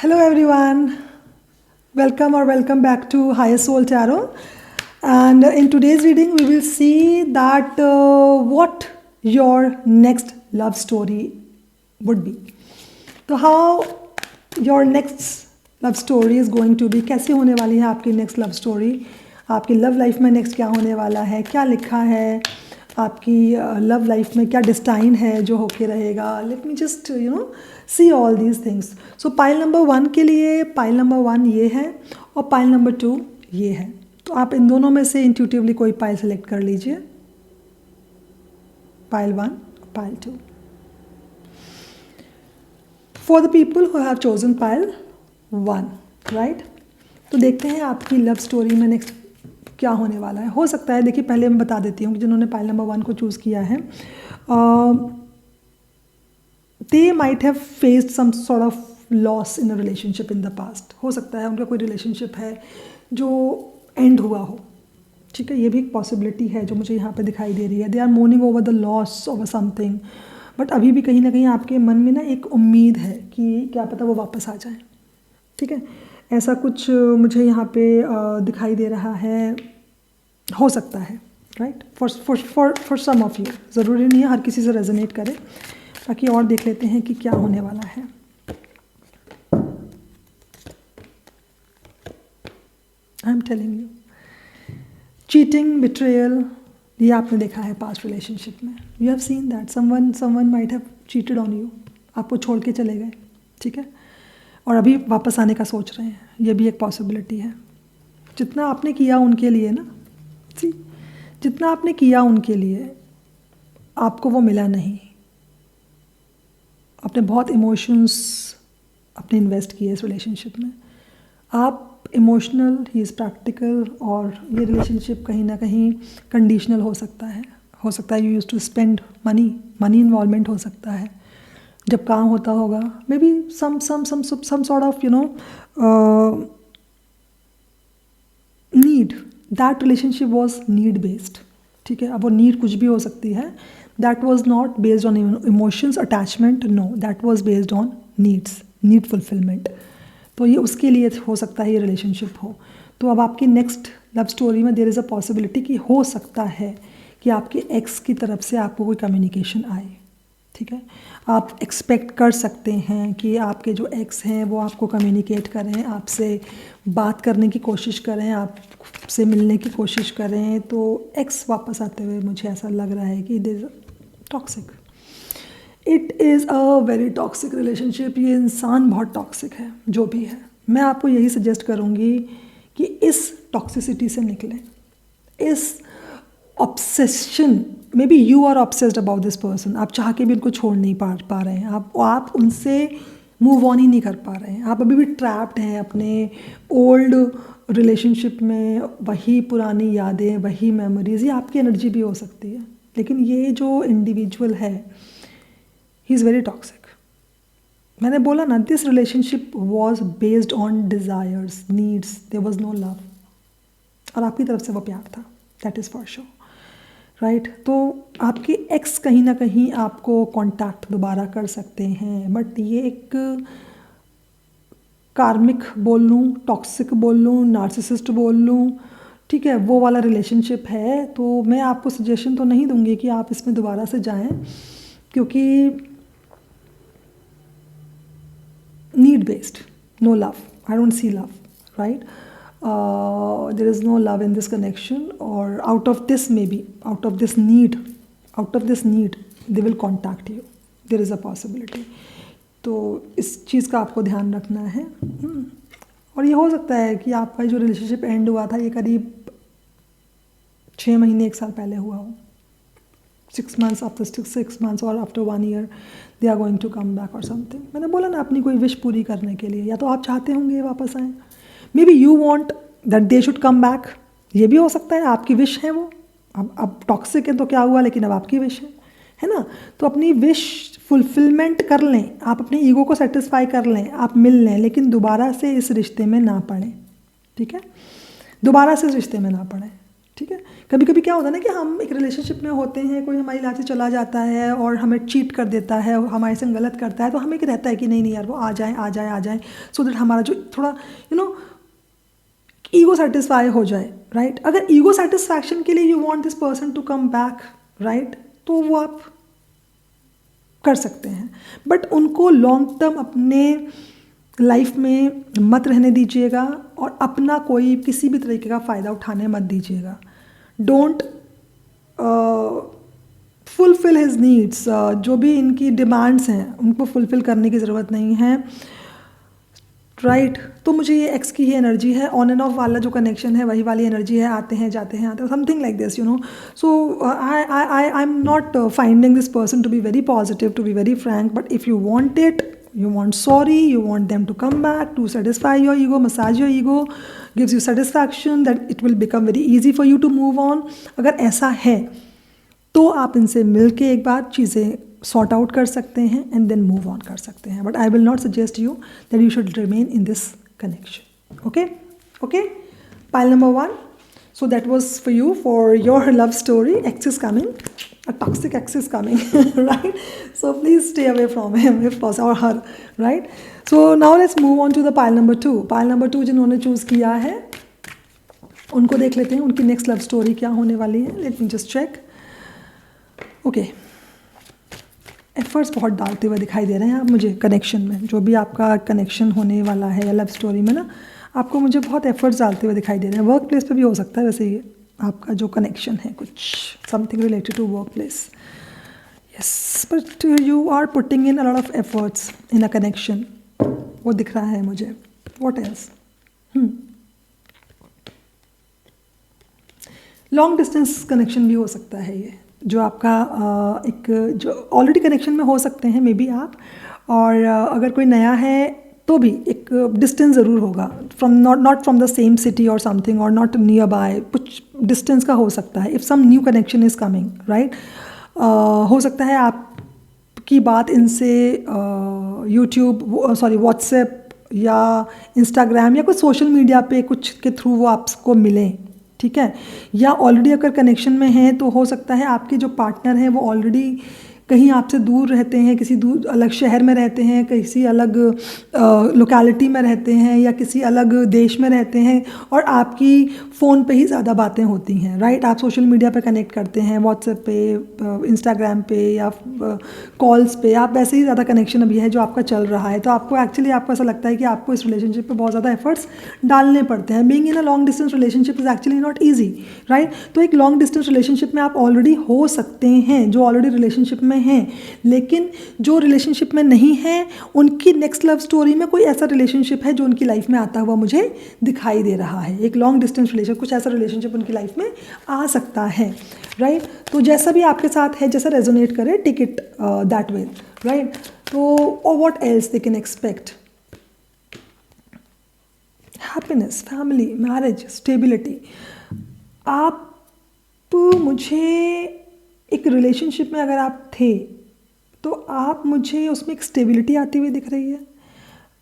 Hello everyone, welcome back to Higher Soul Tarot. And in today's reading, we will see that what your next love story would be. तो how your next love story is going to be, कैसे होने वाली है आपकी next love story, आपकी love life में next क्या होने वाला है, क्या लिखा है, आपकी लव लाइफ में क्या डिस्टाइन है जो होके रहेगा. Late me just see all these things. So pile number 1 के लिए पाइल नंबर 1 ये है और पाइल नंबर 2 ये है. तो आप इन दोनों में से इंट्यूटिवली कोई पाइल सेलेक्ट कर लीजिए. Pile 1, pile 2. For the people who have chosen pile 1, right. तो देखते हैं आपकी लव स्टोरी में नेक्स्ट क्या होने वाला है. हो सकता है, देखिए पहले मैं बता देती हूँ कि जिन्होंने पाइल नंबर 1 को चूज़ किया है, they might have faced some sort of loss in a relationship in the past. हो सकता है उनका कोई रिलेशनशिप है जो एंड हुआ हो. ठीक है, ये भी एक पॉसिबिलिटी है जो मुझे यहाँ पे दिखाई दे रही है. They are mourning over the loss of something, but अभी भी कहीं ना कहीं आपके मन में ना एक उम्मीद है कि क्या पता वो वापस आ जाए. ठीक है, ऐसा कुछ मुझे यहाँ पे दिखाई दे रहा है. हो सकता है, right, for some of you. ज़रूरी नहीं है हर किसी से रेजोनेट करे. बाकी और देख लेते हैं कि क्या होने वाला है. I am telling you, cheating, betrayal, ये आपने देखा है पास्ट रिलेशनशिप में. You have seen that someone might have cheated on you. आपको छोड़ के चले गए, ठीक है, और अभी वापस आने का सोच रहे हैं. ये भी एक पॉसिबिलिटी है. जितना आपने किया उनके लिए ना, जी, जितना आपने किया उनके लिए आपको वो मिला नहीं. आपने बहुत इमोशंस अपने इन्वेस्ट किए इस रिलेशनशिप में. आप इमोशनल, ही इज़ प्रैक्टिकल, और ये रिलेशनशिप कहीं ना कहीं कंडीशनल हो सकता है. You use to spend money involvement हो सकता है जब काम होता होगा. Maybe some sort of need. That relationship was need based. ठीक है, अब वो नीड कुछ भी हो सकती है. That was not based on emotions, attachment, no, that was based on need fulfilment. तो ये उसके लिए हो सकता है ये रिलेशनशिप हो. तो अब आपकी नेक्स्ट लव स्टोरी में देयर इज़ अ पॉसिबिलिटी कि हो सकता है कि आपके एक्स की तरफ से आपको कोई कम्युनिकेशन आए. ठीक है, आप एक्सपेक्ट कर सकते हैं कि आपके जो एक्स हैं वो आपको कम्युनिकेट करें, आपसे बात करने की कोशिश करें, आपसे मिलने की कोशिश करें. तो एक्स वापस आते हुए मुझे ऐसा लग रहा है कि it is toxic. It is a very toxic relationship. ये इंसान बहुत टॉक्सिक है जो भी है. मैं आपको यही सजेस्ट करूँगी कि इस टॉक्सिसिटी से निकलें, इस obsession. Maybe you are obsessed about this person. आप चाह के भी उनको छोड़ नहीं पा रहे हैं. आप उनसे मूव ऑन ही नहीं कर पा रहे हैं. आप अभी भी ट्रैप्ड हैं अपने ओल्ड रिलेशनशिप में. वही पुरानी यादें, वही मेमोरीज, ये आपकी एनर्जी भी हो सकती है. लेकिन ये जो इंडिविजुअल है, ही इज़ वेरी टॉक्सिक. मैंने बोला ना, this relationship was based on desires, needs. There was no love. और आपकी तरफ से वो प्यार था, that is for sure, right. तो आपके एक्स कहीं ना कहीं आपको कांटेक्ट दोबारा कर सकते हैं, बट ये एक कार्मिक बोल लूँ, टॉक्सिक बोल लूँ, नार्सिसिस्ट बोल लूँ, ठीक है, वो वाला रिलेशनशिप है. तो मैं आपको सजेशन तो नहीं दूंगी कि आप इसमें दोबारा से जाएं, क्योंकि need based, no love, I don't see love, right. there is no love in this connection, or out of this need they will contact you. There is a possibility. तो इस चीज़ का आपको ध्यान रखना है. और ये हो सकता है कि आपका जो रिलेशनशिप एंड हुआ था ये करीब 6 महीने 1 साल पहले हुआ हो. 6 months, after 6 months or after 1 year they are going to come back or something. मैंने बोला ना, अपनी कोई विश पूरी करने के लिए, या तो आप चाहते होंगे वापस आएँ. May be you want that they should come back. ये भी हो सकता है, आपकी विश है वो. अब टॉक्सिक है तो क्या हुआ, लेकिन अब आपकी विश है ना. तो अपनी विश फुलफिलमेंट कर लें, आप अपने ईगो को सेटिस्फाई कर लें, आप मिल लें, लेकिन दोबारा से इस रिश्ते में ना पड़ें. ठीक है, दोबारा से इस रिश्ते में ना पड़ें. ठीक है। कभी कभी क्या होता है ना कि हम एक रिलेशनशिप में होते हैं, कोई हमारी लाइफ से चला जाता है और हमें चीट कर देता है और हमारे संग गलत करता है, तो हमें एक रहता है कि नहीं नहीं यार वो आ जाए आ जाए आ जाए, सो दैट हमारा जो थोड़ा ईगो सेटिस्फाई हो जाए, राइट। अगर ईगो सेटिस्फैक्शन के लिए you want this person to come back, right, तो वो आप कर सकते हैं, बट उनको लॉन्ग टर्म अपने लाइफ में मत रहने दीजिएगा और अपना कोई किसी भी तरीके का फ़ायदा उठाने मत दीजिएगा। डोंट फुलफिल हिज नीड्स, जो भी इनकी डिमांड्स हैं उनको फुलफिल करने की ज़रूरत नहीं है, राइट। तो मुझे ये एक्स की ही एनर्जी है, ऑन एंड ऑफ वाला जो कनेक्शन है वही वाली एनर्जी है, आते हैं जाते हैं something like this, so I am not finding this person to be very positive, to be very frank, but if you want it, you want sorry, you want them to come back to satisfy your ego, massage your ego, gives you satisfaction, that it will become very easy for you to move on. अगर ऐसा है तो आप इनसे मिल के एक बार चीज़ें sort out कर सकते हैं एंड देन मूव ऑन कर सकते हैं, but I will not suggest you that you should remain in this connection. Okay pile number 1, so that was for you for your love story. Ex is coming, a toxic ex is coming, right? So please stay away from him if possible, or her, right? So now let's move on to the pile number 2. Pile number 2 जिन्होंने choose किया है उनको देख लेते हैं उनकी next love story क्या होने वाली है। Let me just check. Okay, efforts बहुत डालते हुए दिखाई दे रहे हैं आप मुझे कनेक्शन में, जो भी आपका कनेक्शन होने वाला है या लव स्टोरी में ना, आपको मुझे बहुत एफर्ट्स डालते हुए दिखाई दे रहे हैं। वर्क प्लेस पे भी हो सकता है वैसे ये आपका जो कनेक्शन है, कुछ something related to work place, yes, but you are putting in a lot of efforts in a connection, वो दिख रहा है मुझे। What else? Long distance connection भी हो सकता है ये, जो आपका एक जो ऑलरेडी कनेक्शन में हो सकते हैं मे बी आप, और अगर कोई नया है तो भी एक डिस्टेंस ज़रूर होगा, from not from the same city और समथिंग, और नॉट नियर बाय, कुछ डिस्टेंस का हो सकता है। If some new connection is coming, right, हो सकता है आपकी बात इनसे यूट्यूब सॉरी व्हाट्सएप या इंस्टाग्राम या कुछ सोशल मीडिया पे कुछ के थ्रू वो आपको मिलें, ठीक है, या ऑलरेडी अगर कनेक्शन में हैं तो हो सकता है आपके जो पार्टनर हैं वो ऑलरेडी कहीं आपसे दूर रहते हैं, किसी दूर अलग शहर में रहते हैं, किसी अलग लोकेलिटी में रहते हैं या किसी अलग देश में रहते हैं, और आपकी फ़ोन पे ही ज़्यादा बातें होती हैं, राइट। आप सोशल मीडिया पे कनेक्ट करते हैं, व्हाट्सएप पे, इंस्टाग्राम पे या कॉल्स पे, आप वैसे ही ज़्यादा कनेक्शन अभी है जो आपका चल रहा है, तो आपको एक्चुअली आपको ऐसा लगता है कि आपको इस रिलेशनशिप पे बहुत ज़्यादा एफर्ट्स डालने पड़ते हैं। Being in a long distance relationship is actually not easy, right. तो एक लॉन्ग डिस्टेंस रिलेशनशिप में आप ऑलरेडी हो सकते हैं, जो ऑलरेडी रिलेशनशिप में हैं, लेकिन जो रिलेशनशिप में नहीं है उनकी नेक्स्ट लव स्टोरी में कोई ऐसा रिलेशनशिप है जो उनकी लाइफ में आता हुआ मुझे दिखाई दे रहा है। एक लॉन्ग डिस्टेंस रिलेशन, कुछ ऐसा रिलेशनशिप उनकी लाइफ में आ सकता है, राइट। तो जैसा भी आपके साथ है, जैसा रेजोनेट करे, take it that way, right. तो और what else they can expect? Happiness, family, marriage, stability. आप मुझे एक रिलेशनशिप में अगर आप थे तो आप मुझे उसमें एक स्टेबिलिटी आती हुई दिख रही है।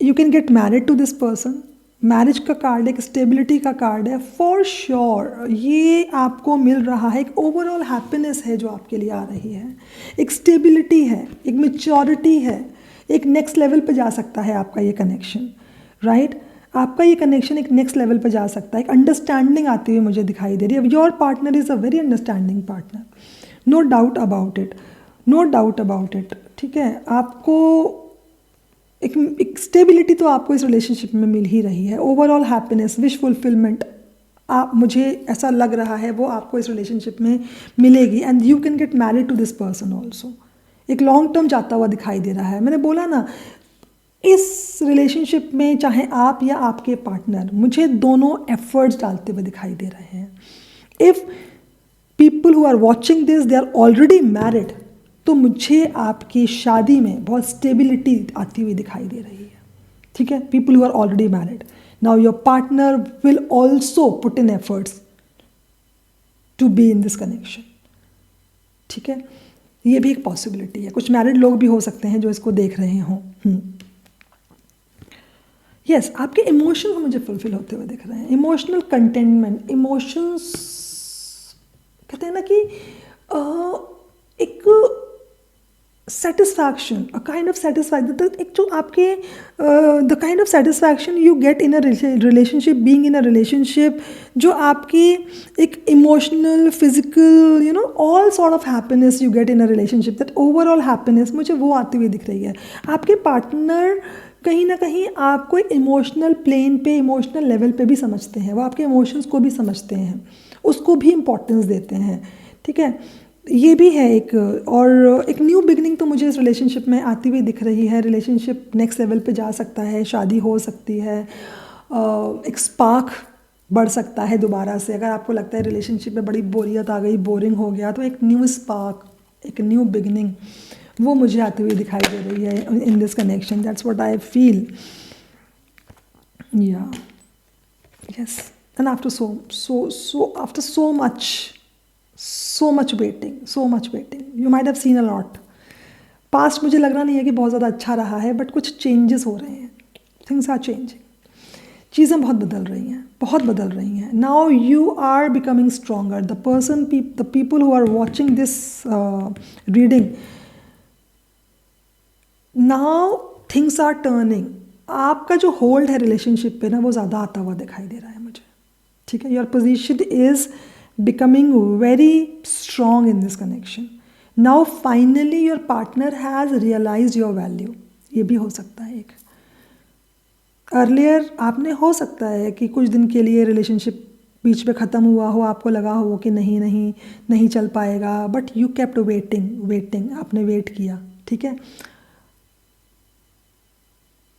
You can get married to this person, marriage का कार्ड, एक स्टेबिलिटी का कार्ड है फॉर श्योर, ये आपको मिल रहा है। एक ओवरऑल हैप्पीनेस है जो आपके लिए आ रही है, एक स्टेबिलिटी है, एक मैच्योरिटी है, एक नेक्स्ट लेवल पे जा सकता है आपका ये कनेक्शन, राइट। आपका ये कनेक्शन एक नेक्स्ट लेवल पे जा सकता है, एक अंडरस्टैंडिंग आती हुई मुझे दिखाई दे रही है। Your partner is a very understanding partner, no doubt about it, no doubt about it, ठीक है। आपको एक स्टेबिलिटी तो आपको इस रिलेशनशिप में मिल ही रही है। ओवरऑल हैप्पीनेस, विश फुलफिलमेंट, आप मुझे ऐसा लग रहा है वो आपको इस रिलेशनशिप में मिलेगी, and you can get married to this person also. एक लॉन्ग टर्म जाता हुआ दिखाई दे रहा है। मैंने बोला ना, इस रिलेशनशिप में चाहे आप या आपके पार्टनर, मुझे दोनों एफर्ट्स डालते हुए दिखाई दे रहे हैं। If people who are watching this they are already married, तो मुझे आपकी शादी में बहुत स्टेबिलिटी आती हुई दिखाई दे रही है, ठीक है। People who are already married, now your partner will also put in efforts to be in this connection, ठीक है। ये भी एक पॉसिबिलिटी है। कुछ मैरिड लोग भी हो सकते हैं जो इसको देख रहे हों। यस, आपके इमोशंस मुझे फुलफिल होते हुए दिख रहे हैं। इमोशनल कंटेनमेंट, इमोशंस कहते हैं ना कि एक satisfaction, a kind of satisfaction, एक जो आपके the kind of satisfaction you get in a relationship, being in a relationship, जो आपकी एक emotional, physical, you know, all sort of happiness you get in a relationship, that overall happiness, मुझे वो आती हुई दिख रही है। आपके पार्टनर कहीं ना कहीं आपको एक इमोशनल प्लेन पे, इमोशनल लेवल पे भी समझते हैं, वो आपके इमोशंस को भी समझते हैं, उसको भी इम्पोर्टेंस देते हैं, ठीक है। ये भी है एक, और एक न्यू बिगनिंग तो मुझे इस रिलेशनशिप में आती हुई दिख रही है। रिलेशनशिप नेक्स्ट लेवल पे जा सकता है, शादी हो सकती है, एक स्पार्क बढ़ सकता है दोबारा से। अगर आपको लगता है रिलेशनशिप में बड़ी बोरियत आ गई, बोरिंग हो गया, तो एक न्यू स्पार्क, एक न्यू बिगनिंग, वो मुझे आती हुई दिखाई दे रही है in this connection. That's what I feel, yeah yes. And after so much waiting, you might have seen a lot. Past मुझे लग रहा नहीं है कि बहुत ज़्यादा अच्छा रहा है, बट कुछ चेंजेस हो रहे हैं, थिंग्स आर चेंजिंग, चीज़ें बहुत बदल रही हैं। Now you are becoming stronger, the people who are watching this reading, now things are turning. आपका जो होल्ड है रिलेशनशिप पे ना, वो ज़्यादा आता हुआ दिखाई दे रहा है मुझे, ठीक है। Your position is becoming very strong in this connection. Now finally your partner has realized your value. ये भी हो सकता है एक। अर्लियर आपने, हो सकता है कि कुछ दिन के लिए रिलेशनशिप बीच में ख़त्म हुआ हो, आपको लगा हो कि नहीं चल पाएगा, बट यू केप्ट वेटिंग, आपने वेट किया, ठीक है।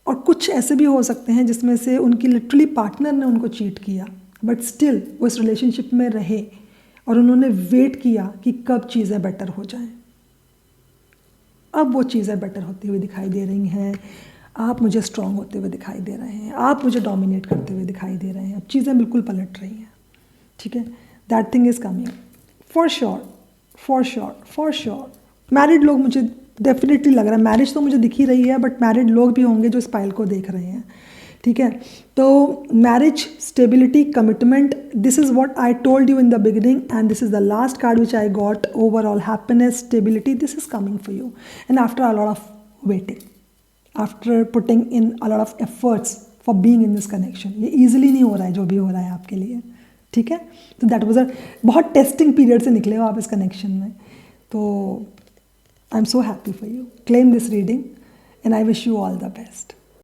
और कुछ ऐसे भी हो सकते हैं जिसमें से उनकी लिटरली पार्टनर ने उनको चीट किया, बट स्टिल वो इस रिलेशनशिप में रहे और उन्होंने वेट किया कि कब चीज़ें बेटर हो जाएं। अब वो चीज़ें बेटर होती हुई दिखाई दे रही हैं, आप मुझे स्ट्रांग होते हुए दिखाई दे रहे हैं, आप मुझे डोमिनेट करते हुए दिखाई दे रहे हैं। अब चीज़ें बिल्कुल पलट रही हैं, ठीक है। That thing is coming for sure. Married लोग, मुझे डेफिनेटली लग रहा है, मैरिज तो मुझे दिख ही रही है, बट मैरिड लोग भी होंगे जो इस फाइल को देख रहे हैं, ठीक है। तो marriage, stability, commitment, this is what I told you in the beginning, and this is the last card which I got. Overall happiness, stability, this is coming for you, and after a lot of waiting, after putting in a lot of efforts for being in this connection. ये easily नहीं हो रहा है जो भी हो रहा है आपके लिए, ठीक है। तो दैट वाज अ बहुत टेस्टिंग पीरियड से निकले हो आप इस कनेक्शन में। तो I am so happy for you. Claim this reading and I wish you all the best.